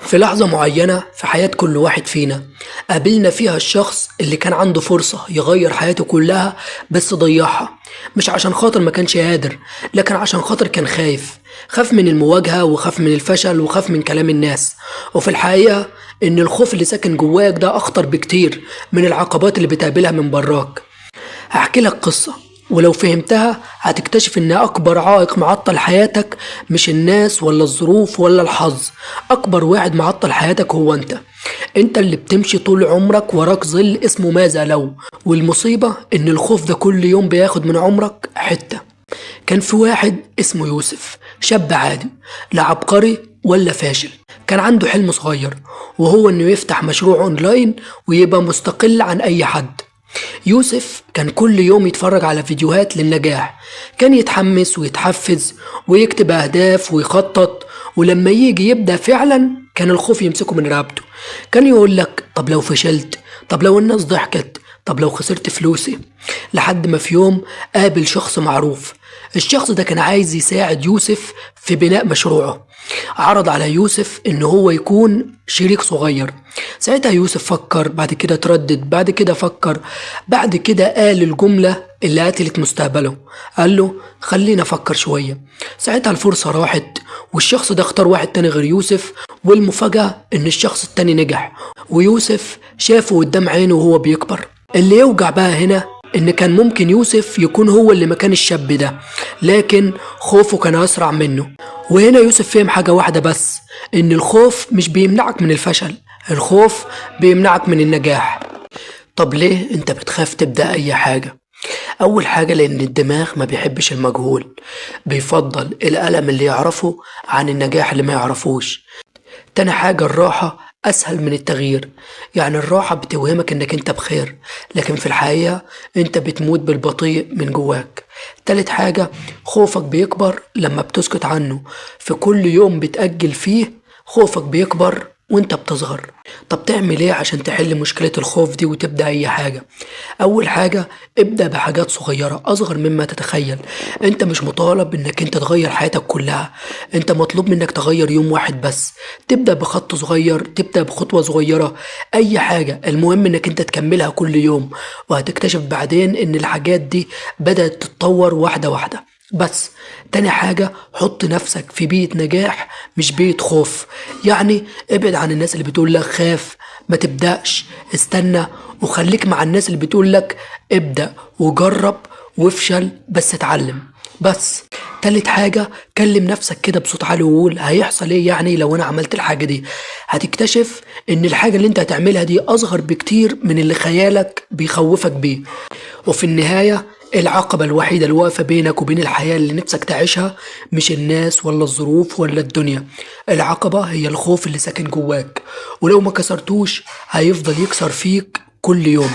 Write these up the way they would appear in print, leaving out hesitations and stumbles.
في لحظة معينة في حياة كل واحد فينا قابلنا فيها الشخص اللي كان عنده فرصة يغير حياته كلها بس ضيعها. مش عشان خاطر ما كانش قادر، لكن عشان خاطر كان خاف من المواجهة وخاف من الفشل وخاف من كلام الناس. وفي الحقيقة إن الخوف اللي ساكن جواك ده أخطر بكتير من العقبات اللي بتقابلها من براك. هحكي لك قصة، ولو فهمتها هتكتشف ان اكبر عائق معطل حياتك مش الناس ولا الظروف ولا الحظ. اكبر واحد معطل حياتك هو انت اللي بتمشي طول عمرك وراك ظل اسمه ماذا لو. والمصيبة ان الخوف ده كل يوم بياخد من عمرك حتة. كان في واحد اسمه يوسف، شاب عادي، لا عبقري ولا فاشل. كان عنده حلم صغير، وهو انه يفتح مشروع اونلاين ويبقى مستقل عن اي حد. يوسف كان كل يوم يتفرج على فيديوهات للنجاح، كان يتحمس ويتحفز ويكتب أهداف ويخطط، ولما يجي يبدأ فعلا كان الخوف يمسكه من رقبته. كان يقول لك طب لو فشلت، طب لو الناس ضحكت، طب لو خسرت فلوسي. لحد ما في يوم قابل شخص معروف. الشخص ده كان عايز يساعد يوسف في بناء مشروعه. عرض على يوسف ان هو يكون شريك صغير. ساعتها يوسف فكر، بعد كده تردد، بعد كده فكر، بعد كده قال الجملة اللي قتلت مستقبله. قال له خلينا افكر شوية. ساعتها الفرصة راحت، والشخص ده اختار واحد تاني غير يوسف، والمفاجأة ان الشخص التاني نجح، ويوسف شافه قدام عينه وهو بيكبر. اللي يوجع بقى هنا ان كان ممكن يوسف يكون هو اللي مكان الشاب ده، لكن خوفه كان اسرع منه. وهنا يوسف فهم حاجة واحدة بس، ان الخوف مش بيمنعك من الفشل، الخوف بيمنعك من النجاح. طب ليه انت بتخاف تبدأ اي حاجة؟ اول حاجة لان الدماغ ما بيحبش المجهول، بيفضل الألم اللي يعرفه عن النجاح اللي ما يعرفوش. تاني حاجة الراحة أسهل من التغيير، يعني الراحة بتوهمك إنك أنت بخير، لكن في الحقيقة أنت بتموت بالبطيء من جواك. تالت حاجة خوفك بيكبر لما بتسكت عنه، في كل يوم بتأجل فيه خوفك بيكبر وانت بتصغر. طب تعمل ايه عشان تحل مشكلة الخوف دي وتبدأ اي حاجة؟ اول حاجة ابدأ بحاجات صغيرة اصغر مما تتخيل. انت مش مطالب انك انت تغير حياتك كلها، انت مطلوب منك تغير يوم واحد بس. تبدأ بخط صغير، تبدأ بخطوة صغيرة، اي حاجة، المهم انك انت تكملها كل يوم، وهتكتشف بعدين ان الحاجات دي بدأت تتطور واحدة واحدة. بس تاني حاجة حط نفسك في بيئة نجاح مش بيئة خوف. يعني ابعد عن الناس اللي بتقول لك خاف ما تبدأش، استنى، وخليك مع الناس اللي بتقول لك ابدأ وجرب وافشل بس اتعلم. بس تالت حاجة كلم نفسك كده بصوت عالي وقول هيحصل ايه يعني لو انا عملت الحاجة دي. هتكتشف ان الحاجة اللي انت هتعملها دي اصغر بكتير من اللي خيالك بيخوفك بيه. وفي النهاية العقبة الوحيدة اللي واقفة بينك وبين الحياة اللي نفسك تعيشها مش الناس ولا الظروف ولا الدنيا، العقبة هي الخوف اللي ساكن جواك، ولو ما كسرتوش هيفضل يكسر فيك كل يوم.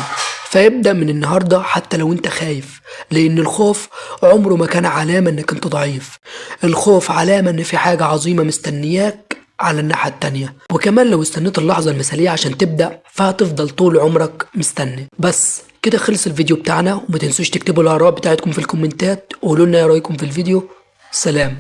فابدأ من النهاردة حتى لو انت خايف، لأن الخوف عمره ما كان علامة انك انت ضعيف. الخوف علامة ان في حاجة عظيمة مستنياك على الناحية التانية، وكمان لو استنيت اللحظة المثالية عشان تبدأ فهتفضل طول عمرك مستني. بس كده خلص الفيديو بتاعنا، وما تنسوش تكتبوا الآراء بتاعتكم في الكومنتات وقولوا لنا ايه رأيكم في الفيديو. سلام.